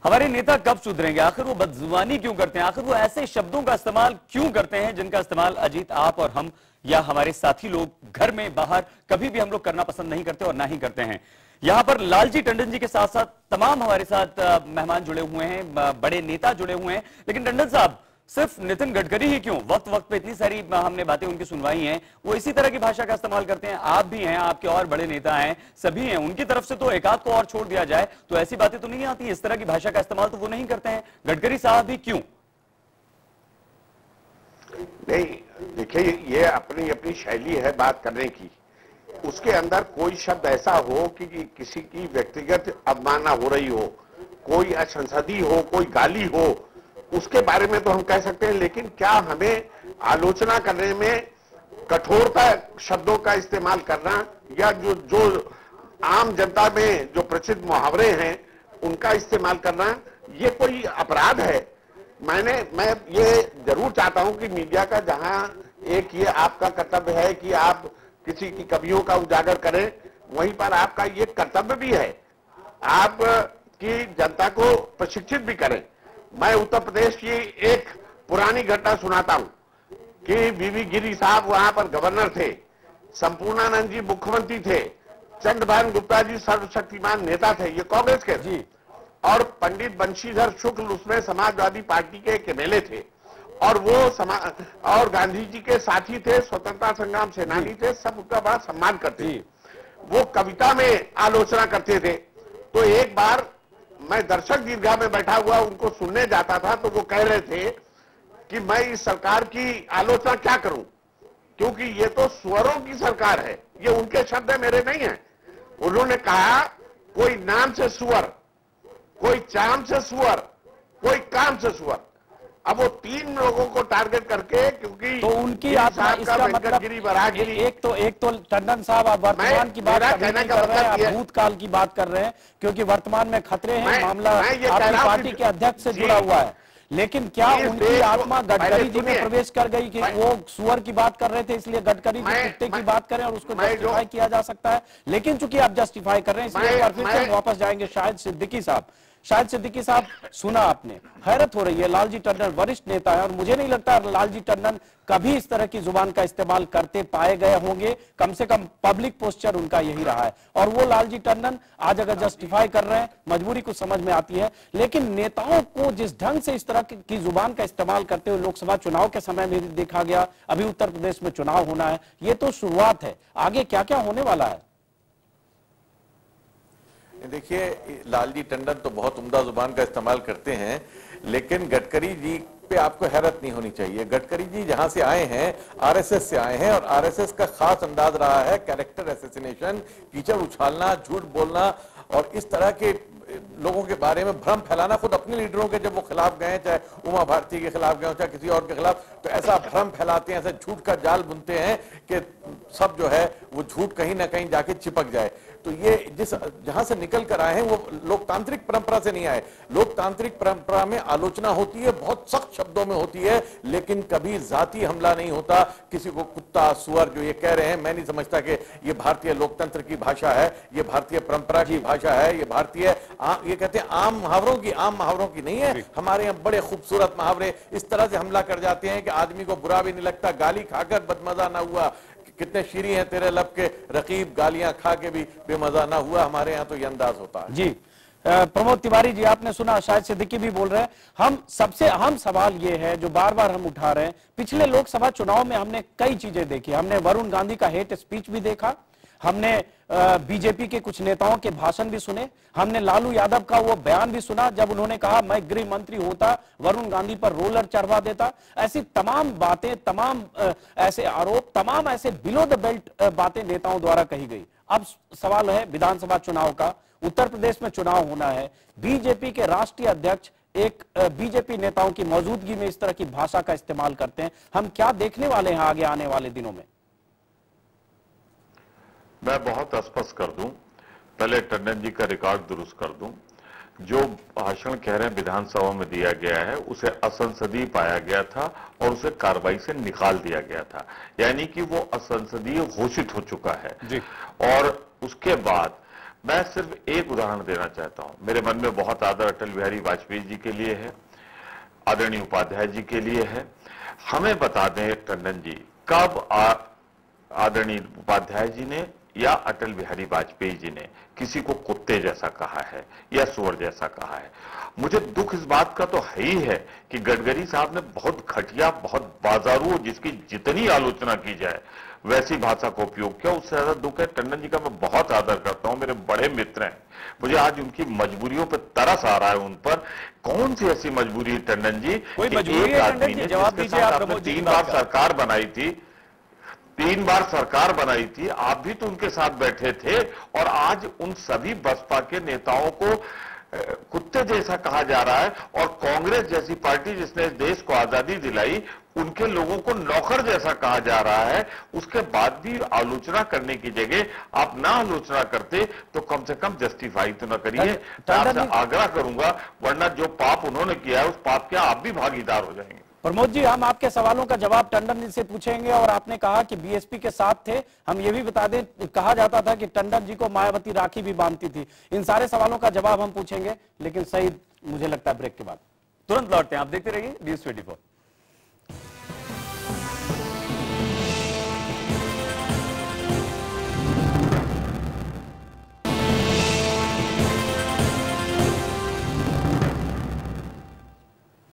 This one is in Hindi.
हमारे नेता कब सुधरेंगे? आखिर वो बदजुबानी क्यों करते हैं? आखिर वो ऐसे शब्दों का इस्तेमाल क्यों करते हैं जिनका इस्तेमाल अजीत, आप और हम या हमारे साथी लोग घर में बाहर कभी भी हम लोग करना पसंद नहीं करते और ना ही करते हैं। यहां पर लालजी टंडन जी के साथ साथ तमाम हमारे साथ मेहमान जुड़े हुए हैं, बड़े नेता जुड़े हुए हैं। लेकिन टंडन साहब, सिर्फ नितिन गडकरी ही क्यों? वक्त वक्त पे इतनी सारी हमने बातें उनकी सुनवाई हैं, वो इसी तरह की भाषा का इस्तेमाल करते हैं। आप भी हैं, आपके और बड़े नेता हैं, सभी हैं, उनकी तरफ से तो एक आध को और छोड़ दिया जाए तो ऐसी बातें तो नहीं आती। इस तरह की भाषा का इस्तेमाल तो वो नहीं करते हैं। गडकरी साहब भी क्यों? नहीं, देखिए, ये अपनी अपनी शैली है बात करने की। उसके अंदर कोई शब्द ऐसा हो कि किसी की व्यक्तिगत अवमानना हो रही हो, कोई असंसदीय हो, कोई गाली हो, उसके बारे में तो हम कह सकते हैं। लेकिन क्या हमें आलोचना करने में कठोरता शब्दों का इस्तेमाल करना या जो आम जनता में जो प्रसिद्ध मुहावरे हैं उनका इस्तेमाल करना, ये कोई अपराध है? मैं ये जरूर चाहता हूं कि मीडिया का, जहां एक ये आपका कर्तव्य है कि आप किसी की कमियों का उजागर करें, वहीं पर आपका ये कर्तव्य भी है आप की जनता को प्रशिक्षित भी करें। मैं उत्तर प्रदेश की एक पुरानी घटना सुनाता हूं कि बीवी गिरी साहब वहां पर गवर्नर थे, संपूर्णानंद जी मुख्यमंत्री थे, चंद्रभान गुप्ता जी सर्वशक्तिमान नेता थे, ये कांग्रेस के जी, और पंडित बंशीधर शुक्ल उसमें समाजवादी पार्टी के एक एमएलए थे, और वो और गांधी जी के साथी थे, स्वतंत्रता संग्राम सेनानी थे, सब उनका बड़ा सम्मान करते थे। वो कविता में आलोचना करते थे। तो एक बार मैं दर्शक दीर्घा में बैठा हुआ उनको सुनने जाता था, तो वो कह रहे थे कि मैं इस सरकार की आलोचना क्या करूं, क्योंकि ये तो सुअरों की सरकार है। ये उनके शब्द है, मेरे नहीं है। उन्होंने कहा, कोई नाम से सुअर, कोई चाम से सुअर, कोई काम से सुअर। अब वो तीन लोगों को टारगेट करके, क्योंकि तो उनकी आत्मा, इसका मतलब एक तो टंडन साहब आप वर्तमान की बात कर रहे हैं, आप भूतकाल की बात कर रहे हैं, क्योंकि वर्तमान में खतरे हैं, मामला आपकी पार्टी के अध्यक्ष से जुड़ा हुआ है। लेकिन क्या उनकी आत्मा गडकरी जी में प्रवेश कर गई कि वो सुअर की बात कर रहे थे, इसलिए गडकरी जी कुत्ते की बात करें और उसको जस्टिफाई किया जा सकता है? लेकिन चूंकि आप जस्टिफाई कर रहे हैं, इसलिए एक बार फिर से वापस जाएंगे शायद सिद्दीकी साहब। सुना आपने, हैरत हो रही है। लालजी टंडन वरिष्ठ नेता है और मुझे नहीं लगता लालजी टंडन कभी इस तरह की जुबान का इस्तेमाल करते पाए गए होंगे। कम से कम पब्लिक पोस्चर उनका यही रहा है। और वो लालजी टंडन आज अगर जस्टिफाई कर रहे हैं, मजबूरी कुछ समझ में आती है, लेकिन नेताओं को जिस ढंग से इस तरह की जुबान का इस्तेमाल करते हुए लोकसभा चुनाव के समय में देखा गया, अभी उत्तर प्रदेश में चुनाव होना है, ये तो शुरुआत है। आगे क्या क्या होने वाला है? देखिए, लालजी टंडन तो बहुत उम्दा जुबान का इस्तेमाल करते हैं, लेकिन गडकरी जी पे आपको हैरत नहीं होनी चाहिए। गडकरी जी जहां से आए हैं, आरएसएस से आए हैं, और आरएसएस का खास अंदाज रहा है कैरेक्टर असैसिनेशन, कीचड़ उछालना, झूठ बोलना और इस तरह के लोगों के बारे में भ्रम फैलाना। खुद अपने लीडरों के जब वो खिलाफ गए, चाहे उमा भारती के खिलाफ गए, चाहे किसी और के खिलाफ, तो ऐसा भ्रम फैलाते हैं, ऐसा झूठ का जाल बुनते हैं कि सब जो है वो झूठ कहीं ना कहीं जाके चिपक जाए। तो ये जहां से निकल कर आए हैं वो लोकतांत्रिक परंपरा से नहीं आए। लोकतांत्रिक परंपरा में आलोचना होती है, बहुत सख्त शब्दों में होती है, लेकिन कभी जाती हमला नहीं होता। किसी को कुत्ता, सुअर जो ये कह रहे हैं, मैं नहीं समझता कि ये भारतीय लोकतंत्र की भाषा है, ये भारतीय परंपरा की भाषा है, ये भारतीय ये कहते हैं आम मुहावरों की नहीं है। हमारे यहाँ बड़े खूबसूरत मुहावरे इस तरह से हमला कर जाते हैं कि आदमी को बुरा भी नहीं लगता। गाली खाकर बदमजा ना हुआ, कितने शीरी हैं तेरे लब के रकीब, गालियां खा के भी बेमजा ना हुआ। हमारे यहाँ तो ये अंदाज होता है। जी, प्रमोद तिवारी जी, आपने सुना, शायद सिद्दीकी भी बोल रहे हैं। हम सबसे अहम सवाल ये है जो बार बार हम उठा रहे हैं, पिछले लोकसभा चुनाव में हमने कई चीजें देखी। हमने वरुण गांधी का हेट स्पीच भी देखा, हमने बीजेपी के कुछ नेताओं के भाषण भी सुने, हमने लालू यादव का वो बयान भी सुना जब उन्होंने कहा मैं गृह मंत्री होता वरुण गांधी पर रोलर चढ़वा देता। ऐसी तमाम बातें, तमाम ऐसे आरोप, तमाम ऐसे बिलो द बेल्ट बातें नेताओं द्वारा कही गई। अब सवाल है विधानसभा चुनाव का, उत्तर प्रदेश में चुनाव होना है, बीजेपी के राष्ट्रीय अध्यक्ष एक बीजेपी नेताओं की मौजूदगी में इस तरह की भाषा का इस्तेमाल करते हैं। हम क्या देखने वाले हैं आगे आने वाले दिनों में? मैं बहुत स्पष्ट कर दूं, पहले टंडन जी का रिकॉर्ड दुरुस्त कर दूं। जो भाषण कह रहे हैं विधानसभा में दिया गया है उसे असंसदीय पाया गया था और उसे कार्रवाई से निकाल दिया गया था, यानी कि वो असंसदीय घोषित हो चुका है। और उसके बाद मैं सिर्फ एक उदाहरण देना चाहता हूं। मेरे मन में बहुत आदर अटल बिहारी वाजपेयी जी के लिए है, आदरणीय उपाध्याय जी के लिए है। हमें बता दें टंडन जी, कब आदरणीय उपाध्याय जी ने या अटल बिहारी वाजपेयी जी ने किसी को कुत्ते जैसा कहा है या सुअर जैसा कहा है? मुझे दुख इस बात का तो है ही है कि गडकरी साहब ने बहुत घटिया, बहुत बाजारू, जिसकी जितनी आलोचना की जाए वैसी भाषा का उपयोग किया। उससे ज्यादा दुख है, टंडन जी का मैं बहुत आदर करता हूं, मेरे बड़े मित्र हैं, मुझे आज उनकी मजबूरियों पर तरस आ रहा है। उन पर कौन सी ऐसी मजबूरी है टंडन जी? कोई मजबूरी है टंडन जी? जवाब दीजिए। आपने 3 बार सरकार बनाई थी, 3 बार सरकार बनाई थी, आप भी तो उनके साथ बैठे थे, और आज उन सभी बसपा के नेताओं को कुत्ते जैसा कहा जा रहा है, और कांग्रेस जैसी पार्टी जिसने इस देश को आजादी दिलाई, उनके लोगों को नौकर जैसा कहा जा रहा है। उसके बाद भी आलोचना करने की जगह आप ना आलोचना करते तो कम से कम जस्टिफाई तो ना करिए। मैं आपसे आग्रह करूंगा, वरना जो पाप उन्होंने किया है उस पाप के आप भी भागीदार हो जाएंगे। प्रमोद जी, हम आपके सवालों का जवाब टंडन जी से पूछेंगे, और आपने कहा कि बीएसपी के साथ थे। हम ये भी बता दें, कहा जाता था कि टंडन जी को मायावती राखी भी बांधती थी। इन सारे सवालों का जवाब हम पूछेंगे, लेकिन सही मुझे लगता है ब्रेक के बाद। तुरंत लौटते हैं, आप देखते रहिए News 24।